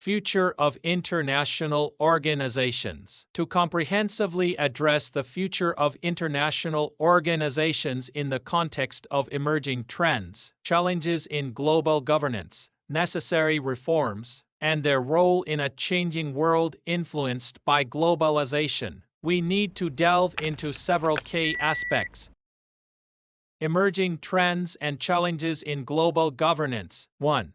Future of international organizations. To comprehensively address the future of international organizations in the context of emerging trends, challenges in global governance, necessary reforms, and their role in a changing world influenced by globalization, we need to delve into several key aspects. Emerging trends and challenges in global governance. 1.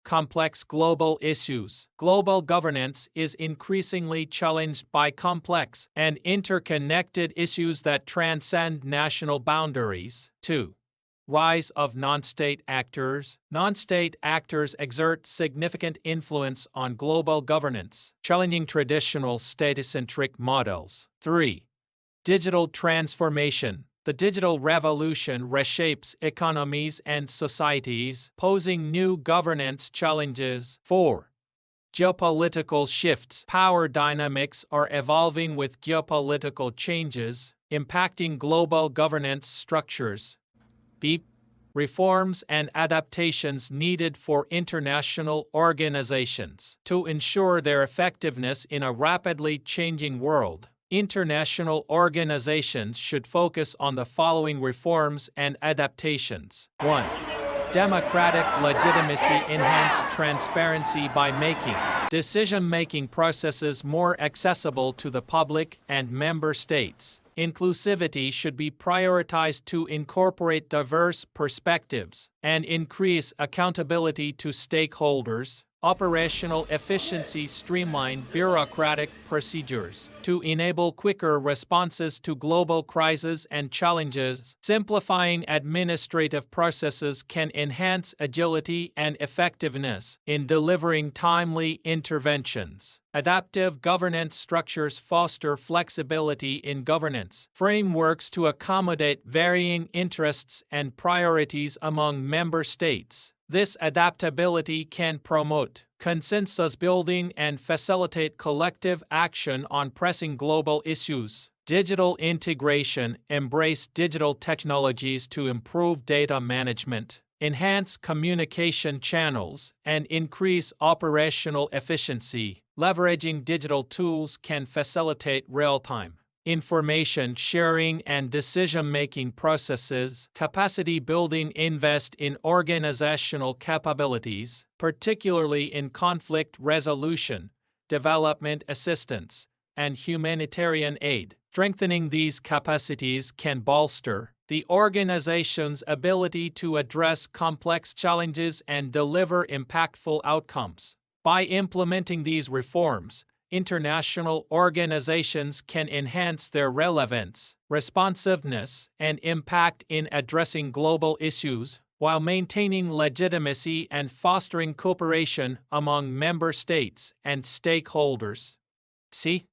Complex global issues. Global governance is increasingly challenged by complex and interconnected issues that transcend national boundaries. 2. Rise of non-state actors. Non-state actors exert significant influence on global governance, challenging traditional state-centric models. 3. Digital transformation. The digital revolution reshapes economies and societies, posing new governance challenges. 4. Geopolitical shifts. Power dynamics are evolving with geopolitical changes, impacting global governance structures. 5. Reforms and adaptations needed for international organizations to ensure their effectiveness in a rapidly changing world. International organizations should focus on the following reforms and adaptations. 1. Democratic legitimacy. Enhance transparency by making decision-making processes more accessible to the public and member states. Inclusivity should be prioritized to incorporate diverse perspectives and increase accountability to stakeholders. Operational efficiency. Streamline bureaucratic procedures to enable quicker responses to global crises and challenges. Simplifying administrative processes can enhance agility and effectiveness in delivering timely interventions. Adaptive governance structures foster flexibility in governance frameworks to accommodate varying interests and priorities among member states. This adaptability can promote consensus building and facilitate collective action on pressing global issues. Digital integration. Embrace digital technologies to improve data management, enhance communication channels, and increase operational efficiency. Leveraging digital tools can facilitate real-time information sharing and decision-making processes. Capacity building. Invest in organizational capabilities, particularly in conflict resolution, development assistance, and humanitarian aid. Strengthening these capacities can bolster the organization's ability to address complex challenges and deliver impactful outcomes. By implementing these reforms, international organizations can enhance their relevance, responsiveness, and impact in addressing global issues, while maintaining legitimacy and fostering cooperation among member states and stakeholders. C.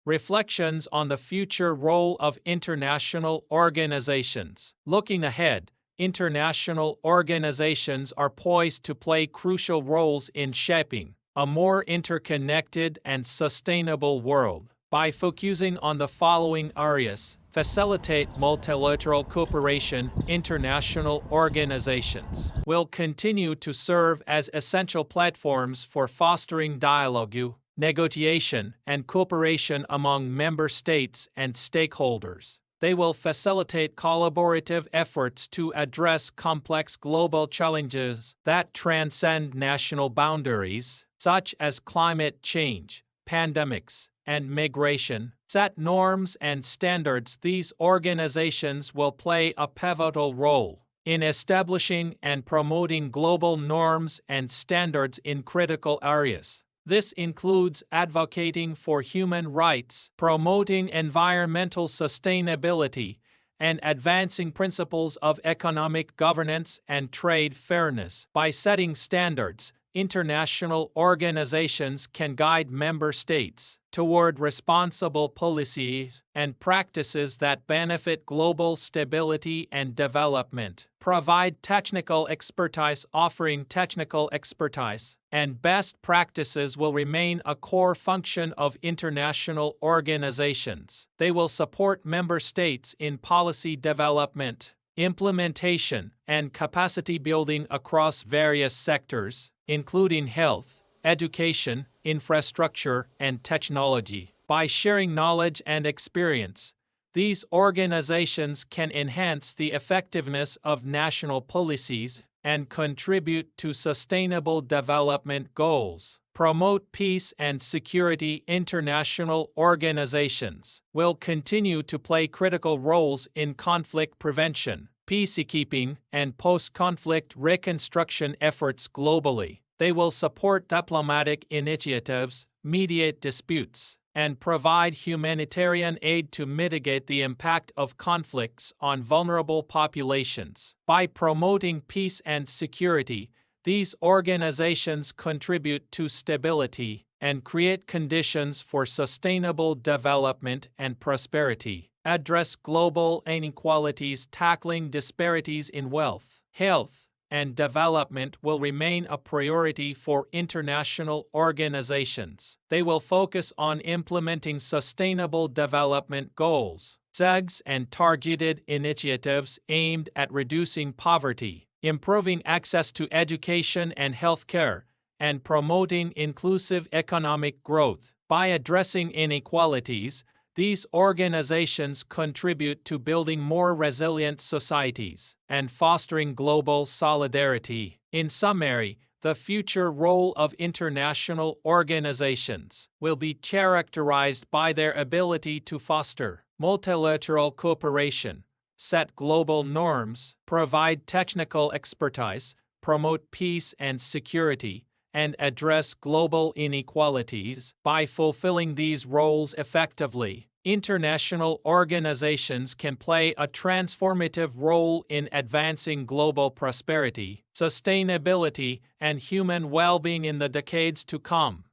Reflections on the future role of international organizations. Looking ahead, international organizations are poised to play crucial roles in shaping a more interconnected and sustainable world. By focusing on the following areas: facilitate multilateral cooperation. International organizations will continue to serve as essential platforms for fostering dialogue, negotiation, and cooperation among member states and stakeholders. They will facilitate collaborative efforts to address complex global challenges that transcend national boundaries, such as climate change, pandemics, and migration. Set norms and standards. These organizations will play a pivotal role in establishing and promoting global norms and standards in critical areas. This includes advocating for human rights, promoting environmental sustainability, and advancing principles of economic governance and trade fairness. By setting standards, international organizations can guide member states toward responsible policies and practices that benefit global stability and development. Provide technical expertise. Offering technical expertise and best practices will remain a core function of international organizations. They will support member states in policy development, implementation, and capacity building across various sectors, including health, education, infrastructure, and technology. By sharing knowledge and experience, these organizations can enhance the effectiveness of national policies and contribute to sustainable development goals. Promote peace and security. International organizations will continue to play critical roles in conflict prevention, peacekeeping, and post-conflict reconstruction efforts globally. They will support diplomatic initiatives, mediate disputes, and provide humanitarian aid to mitigate the impact of conflicts on vulnerable populations. By promoting peace and security, these organizations contribute to stability and create conditions for sustainable development and prosperity. Address global inequalities. Tackling disparities in wealth, health, and development will remain a priority for international organizations. They will focus on implementing sustainable development goals, SDGs, and targeted initiatives aimed at reducing poverty, improving access to education and healthcare, and promoting inclusive economic growth. By addressing inequalities, these organizations contribute to building more resilient societies and fostering global solidarity. In summary, the future role of international organizations will be characterized by their ability to foster multilateral cooperation, set global norms, provide technical expertise, promote peace and security, and address global inequalities. By fulfilling these roles effectively, international organizations can play a transformative role in advancing global prosperity, sustainability, and human well-being in the decades to come.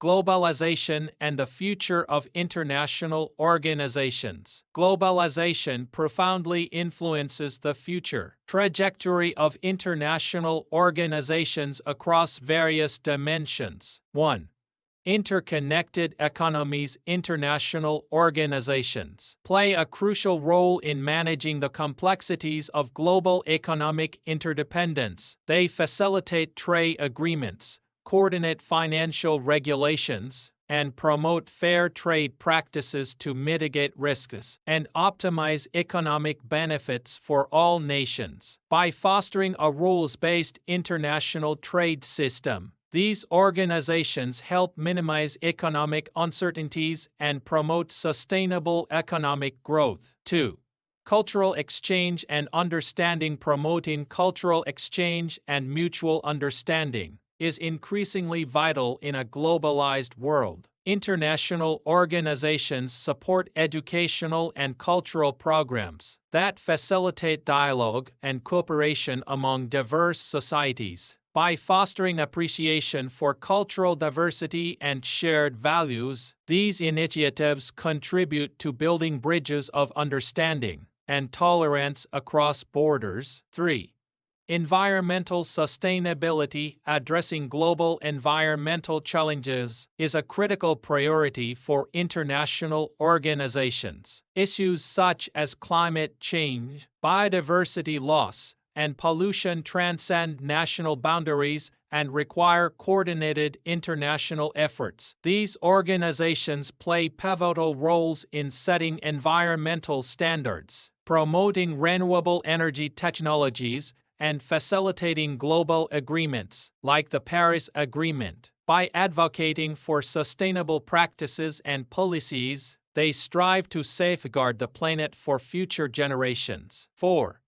Globalization and the future of international organizations. Globalization profoundly influences the future trajectory of international organizations across various dimensions. 1. Interconnected economies. International organizations play a crucial role in managing the complexities of global economic interdependence. They facilitate trade agreements, coordinate financial regulations, and promote fair trade practices to mitigate risks and optimize economic benefits for all nations. By fostering a rules-based international trade system, these organizations help minimize economic uncertainties and promote sustainable economic growth. 2. Cultural exchange and understanding. Promoting cultural exchange and mutual understanding is increasingly vital in a globalized world. International organizations support educational and cultural programs that facilitate dialogue and cooperation among diverse societies. By fostering appreciation for cultural diversity and shared values, these initiatives contribute to building bridges of understanding and tolerance across borders. 3. Environmental sustainability. Addressing global environmental challenges is a critical priority for international organizations. Issues such as climate change, biodiversity loss, and pollution transcend national boundaries and require coordinated international efforts. These organizations play pivotal roles in setting environmental standards, promoting renewable energy technologies, and facilitating global agreements, like the Paris Agreement. By advocating for sustainable practices and policies, they strive to safeguard the planet for future generations. 4.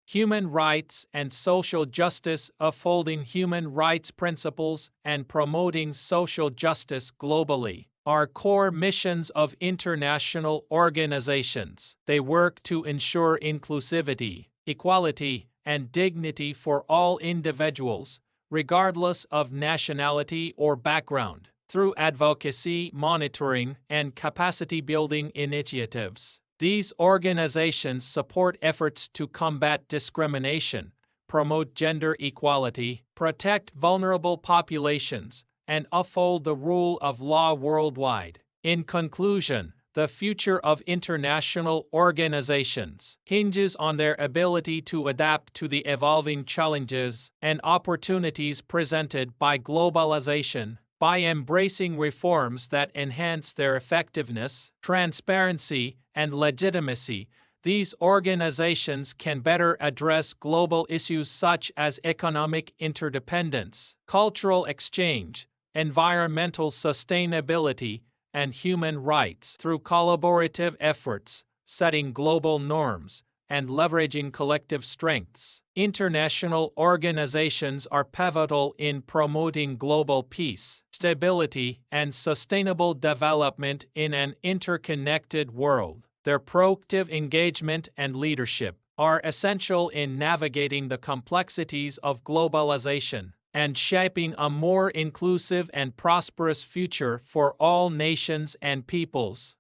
Human rights and social justice. Upholding human rights principles and promoting social justice globally are core missions of international organizations. They work to ensure inclusivity, equality, and dignity for all individuals, regardless of nationality or background, through advocacy, monitoring, and capacity-building initiatives. These organizations support efforts to combat discrimination, promote gender equality, protect vulnerable populations, and uphold the rule of law worldwide. In conclusion, the future of international organizations hinges on their ability to adapt to the evolving challenges and opportunities presented by globalization. By embracing reforms that enhance their effectiveness, transparency, and legitimacy, these organizations can better address global issues such as economic interdependence, cultural exchange, environmental sustainability, and human rights through collaborative efforts, setting global norms, and leveraging collective strengths. International organizations are pivotal in promoting global peace, stability, and sustainable development in an interconnected world. Their proactive engagement and leadership are essential in navigating the complexities of globalization and shaping a more inclusive and prosperous future for all nations and peoples.